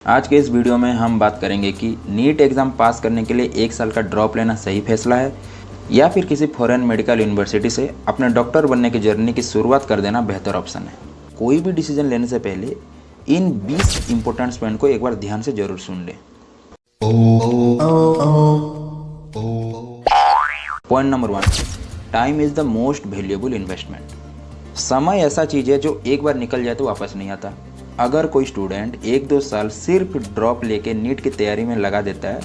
आज के इस वीडियो में हम बात करेंगे कि नीट एग्ज़ाम पास करने के लिए 1 साल का ड्रॉप लेना सही फैसला है या फिर किसी फॉरेन मेडिकल यूनिवर्सिटी से अपने डॉक्टर बनने की जर्नी की शुरुआत कर देना बेहतर ऑप्शन है। कोई भी डिसीजन लेने से पहले इन 20 इंपॉर्टेंट पॉइंट को एक बार ध्यान से जरूर सुन लें। Point number 1, time is the most valuable investment. समय ऐसा चीज़ है जो एक बार निकल जाए तो वापस नहीं आता। अगर कोई स्टूडेंट 1-2 साल सिर्फ ड्रॉप लेके नीट की तैयारी में लगा देता है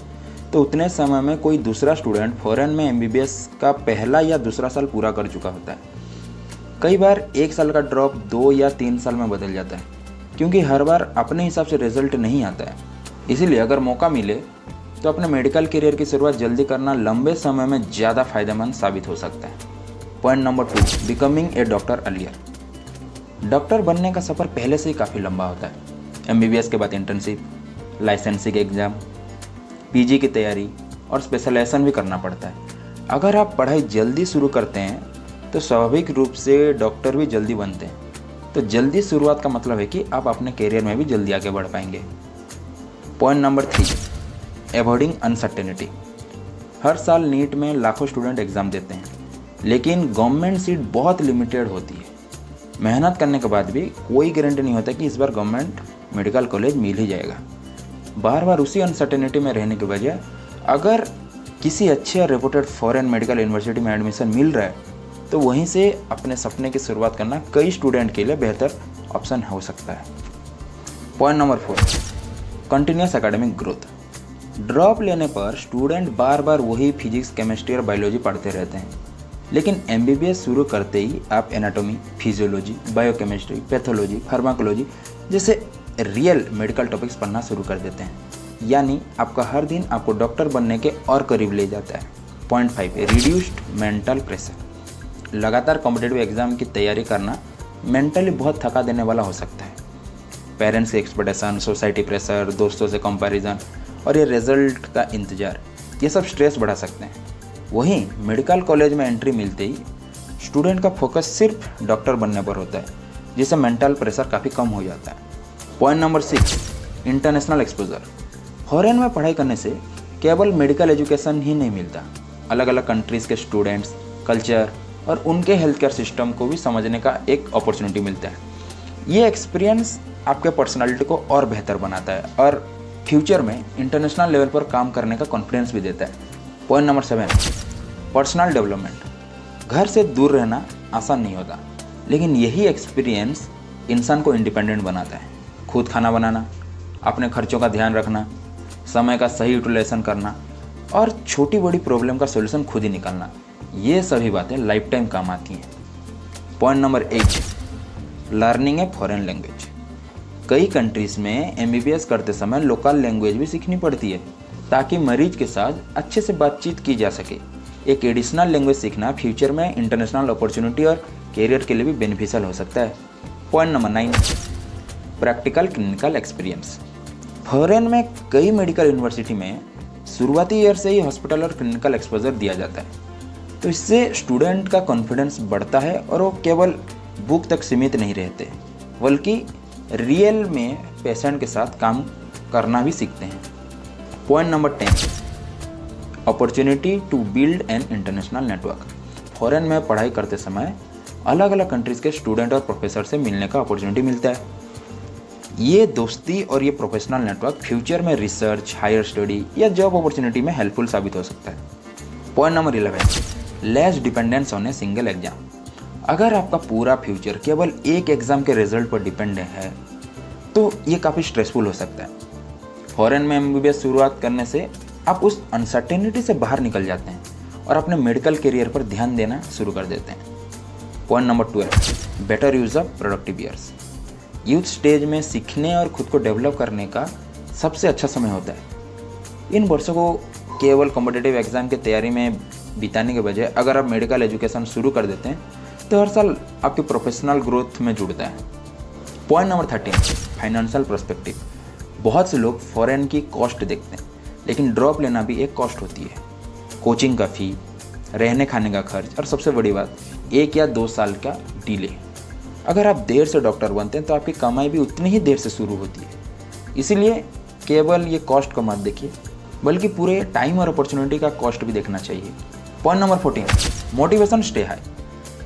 तो उतने समय में कोई दूसरा स्टूडेंट फॉरेन में एमबीबीएस का पहला या दूसरा साल पूरा कर चुका होता है। कई बार 1 साल का ड्रॉप 2 या 3 साल में बदल जाता है, क्योंकि हर बार अपने हिसाब से रिजल्ट नहीं आता है। इसीलिए अगर मौका मिले तो अपने मेडिकल करियर की शुरुआत जल्दी करना लंबे समय में ज़्यादा फायदेमंद साबित हो सकता है। Point number 2, becoming a doctor earlier. Doctor बनने का सफ़र पहले से ही काफ़ी लंबा होता है। एमबीबीएस के बाद इंटर्नशिप, लाइसेंसिंग एग्ज़ाम, पीजी की तैयारी और स्पेशलाइजेशन भी करना पड़ता है। अगर आप पढ़ाई जल्दी शुरू करते हैं तो स्वाभाविक रूप से डॉक्टर भी जल्दी बनते हैं। तो जल्दी शुरुआत का मतलब है कि आप अपने करियर में भी जल्दी आगे बढ़ पाएंगे। Point number 3, avoiding uncertainty. हर साल नीट में लाखों स्टूडेंट एग्ज़ाम देते हैं, लेकिन गवर्नमेंट सीट बहुत लिमिटेड होती है। मेहनत करने के बाद भी कोई गारंटी नहीं होता कि इस बार गवर्नमेंट मेडिकल कॉलेज मिल ही जाएगा। बार बार उसी अनसर्टेनिटी में रहने के बजाय अगर किसी अच्छे और रेपुटेड फॉरेन मेडिकल यूनिवर्सिटी में एडमिशन मिल रहा है तो वहीं से अपने सपने की शुरुआत करना कई स्टूडेंट के लिए बेहतर ऑप्शन हो सकता है। Point number 4, continuous academic growth. Drop लेने पर स्टूडेंट बार बार वही फिजिक्स, केमिस्ट्री और बायोलॉजी पढ़ते रहते हैं, लेकिन एमबीबीएस शुरू करते ही आप anatomy, physiology, biochemistry, pathology, pharmacology जैसे रियल मेडिकल टॉपिक्स पढ़ना शुरू कर देते हैं। यानी आपका हर दिन आपको डॉक्टर बनने के और करीब ले जाता है। Point 5, reduced mental pressure. लगातार कॉम्पिटिटिव एग्जाम की तैयारी करना मेंटली बहुत थका देने वाला हो सकता है। पेरेंट्स की एक्सपेक्टेशन, सोसाइटी प्रेशर, दोस्तों से कंपैरिजन और ये रिजल्ट का इंतज़ार, ये सब स्ट्रेस बढ़ा सकते हैं। वहीं मेडिकल कॉलेज में एंट्री मिलते ही स्टूडेंट का फोकस सिर्फ डॉक्टर बनने पर होता है, जिससे मेंटल प्रेशर काफ़ी कम हो जाता है। Point number 6, international exposure. Foreign में पढ़ाई करने से केवल मेडिकल एजुकेशन ही नहीं मिलता, अलग अलग कंट्रीज़ के स्टूडेंट्स, कल्चर और उनके हेल्थ केयर सिस्टम को भी समझने का एक अपॉर्चुनिटी मिलता है। ये एक्सपीरियंस आपके पर्सनालिटी को और बेहतर बनाता है और फ्यूचर में इंटरनेशनल लेवल पर काम करने का कॉन्फिडेंस भी देता है। Point number 7, personal development. घर से दूर रहना आसान नहीं होता, लेकिन यही एक्सपीरियंस इंसान को इंडिपेंडेंट बनाता है। खुद खाना बनाना, अपने खर्चों का ध्यान रखना, समय का सही यूटिलाइजेशन करना और छोटी बड़ी प्रॉब्लम का सॉल्यूशन खुद ही निकालना, ये सभी बातें लाइफ टाइम काम आती हैं। Point number 8, learning a foreign language. कई कंट्रीज़ में एमबीबीएस करते समय लोकल लैंग्वेज भी सीखनी पड़ती है ताकि मरीज के साथ अच्छे से बातचीत की जा सके। एक एडिशनल लैंग्वेज सीखना फ्यूचर में इंटरनेशनल अपॉर्चुनिटी और करियर के लिए भी बेनिफिशियल हो सकता है। Point number 9, practical clinical experience. Foreign में कई मेडिकल यूनिवर्सिटी में शुरुआती ईयर से ही हॉस्पिटल और क्लिनिकल एक्सपोजर दिया जाता है, तो इससे स्टूडेंट का कॉन्फिडेंस बढ़ता है और वो केवल बुक तक सीमित नहीं रहते, बल्कि रियल में पेशेंट के साथ काम करना भी सीखते हैं। Point number 10, opportunity to build an international network. Foreign में पढ़ाई करते समय अलग अलग कंट्रीज़ के स्टूडेंट और प्रोफेसर से मिलने का अपॉर्चुनिटी मिलता है। ये दोस्ती और ये प्रोफेशनल नेटवर्क फ्यूचर में रिसर्च, हायर स्टडी या जॉब अपॉर्चुनिटी में हेल्पफुल साबित हो सकता है। Point number 11, less dependence on a single exam. अगर आपका पूरा फ्यूचर केवल एक एग्ज़ाम के रिजल्ट पर डिपेंड है तो ये काफ़ी स्ट्रेसफुल हो सकता है। फॉरेन में एमबीबीएस शुरुआत करने से आप उस अनसर्टेनिटी से बाहर निकल जाते हैं और अपने मेडिकल करियर पर ध्यान देना शुरू कर देते हैं। Point number 12, better use of productive years. Youth stage में सीखने और खुद को डेवलप करने का सबसे अच्छा समय होता है। इन वर्षों को केवल कॉम्पिटिटिव एग्ज़ाम की तैयारी में बिताने के बजाय अगर आप मेडिकल एजुकेशन शुरू कर देते हैं तो हर साल आपकी प्रोफेशनल ग्रोथ में जुड़ता है। Point number 13, financial perspective. बहुत से लोग फॉरेन की कॉस्ट देखते हैं, लेकिन ड्रॉप लेना भी एक कॉस्ट होती है। कोचिंग का फ़ी, रहने खाने का खर्च और सबसे बड़ी बात 1 या 2 साल का डिले। अगर आप देर से डॉक्टर बनते हैं तो आपकी कमाई भी उतनी ही देर से शुरू होती है। इसीलिए केवल ये कॉस्ट को मत देखिए, बल्कि पूरे टाइम और अपॉर्चुनिटी का कॉस्ट भी देखना चाहिए। Point number 14, motivation stay high.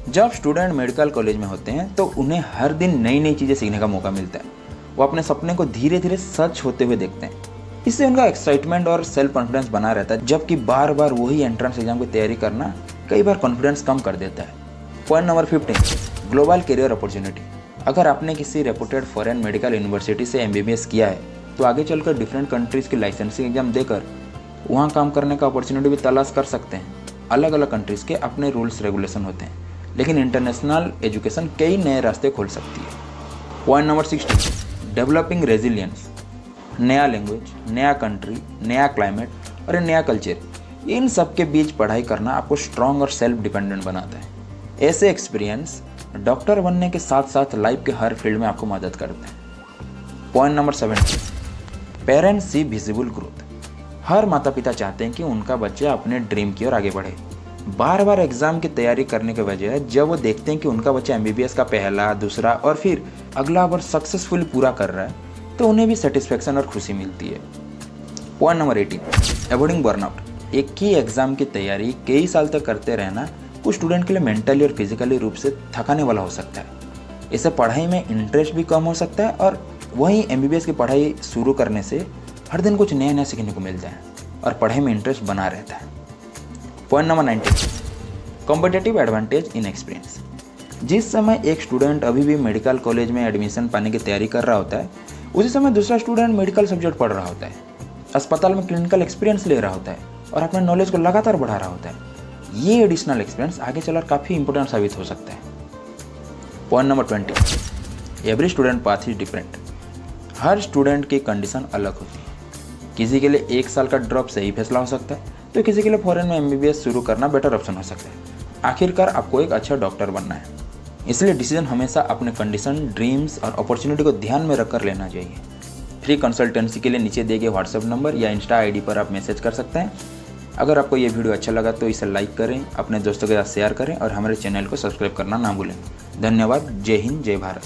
जब स्टूडेंट मेडिकल कॉलेज में होते हैं तो उन्हें हर दिन नई नई चीज़ें सीखने का मौका मिलता है। वो अपने सपने को धीरे धीरे सच होते हुए देखते हैं। इससे उनका एक्साइटमेंट और सेल्फ कॉन्फिडेंस बना रहता है, जबकि बार बार वही एंट्रेंस एग्जाम की तैयारी करना कई बार कॉन्फिडेंस कम कर देता है। Point number 15, global career opportunity. अगर आपने किसी रेपुटेड फॉरेन मेडिकल यूनिवर्सिटी से MBBS किया है तो आगे चलकर डिफरेंट कंट्रीज़ की लाइसेंसिंग एग्जाम देकर वहाँ काम करने का अपॉर्चुनिटी भी तलाश कर सकते हैं। अलग अलग कंट्रीज़ के अपने रूल्स रेगुलेशन होते हैं, लेकिन इंटरनेशनल एजुकेशन कई नए रास्ते खोल सकती है। Point number 16, developing resilience. नया लैंग्वेज, नया कंट्री, नया क्लाइमेट और नया कल्चर, इन सब के बीच पढ़ाई करना आपको स्ट्रॉन्ग और सेल्फ डिपेंडेंट बनाता है। ऐसे एक्सपीरियंस डॉक्टर बनने के साथ साथ लाइफ के हर फील्ड में आपको मदद करते हैं। पॉइंट नंबर 17, पेरेंट्स सी विजिबल ग्रोथ। हर माता पिता चाहते हैं कि उनका बच्चा अपने ड्रीम की ओर आगे बढ़े। बार बार एग्जाम की तैयारी करने के बजाय जब वो देखते हैं कि उनका बच्चा MBBS का पहला, दूसरा और फिर अगला वर्ष सक्सेसफुली पूरा कर रहा है तो उन्हें भी सेटिस्फेक्शन और खुशी मिलती है। Point number 18, avoiding burnout. एक ही एग्जाम की तैयारी कई साल तक करते रहना कुछ स्टूडेंट के लिए मेंटली और फिजिकली रूप से थकाने वाला हो सकता है। इससे पढ़ाई में इंटरेस्ट भी कम हो सकता है और वहीं MBBS की पढ़ाई शुरू करने से हर दिन कुछ नया नया सीखने को मिलता है और पढ़ाई में इंटरेस्ट बना रहता है। Point number 19, competitive advantage in experience. जिस समय एक स्टूडेंट अभी भी मेडिकल कॉलेज में एडमिशन पाने की तैयारी कर रहा होता है, उसी समय दूसरा स्टूडेंट मेडिकल सब्जेक्ट पढ़ रहा होता है, अस्पताल में क्लिनिकल एक्सपीरियंस ले रहा होता है और अपने नॉलेज को लगातार बढ़ा रहा होता है। ये एडिशनल एक्सपीरियंस आगे चलकर काफ़ी इंपॉर्टेंट साबित हो सकता है। Point number 20, every student path is different. Her student की कंडीशन अलग होती है। किसी के लिए 1 साल का ड्रॉप सही फैसला हो सकता है तो किसी के लिए फॉरेन में MBBS शुरू करना बेटर ऑप्शन हो सकता है। आखिरकार आपको एक अच्छा डॉक्टर बनना है, इसलिए डिसीजन हमेशा अपने कंडीशन, ड्रीम्स और अपॉर्चुनिटी को ध्यान में रखकर लेना चाहिए। फ्री कंसल्टेंसी के लिए नीचे दिए गए व्हाट्सएप नंबर या इंस्टा ID पर आप मैसेज कर सकते हैं। अगर आपको ये वीडियो अच्छा लगा तो इसे लाइक करें, अपने दोस्तों के साथ शेयर करें और हमारे चैनल को सब्सक्राइब करना ना भूलें। धन्यवाद। जय हिंद, जय भारत।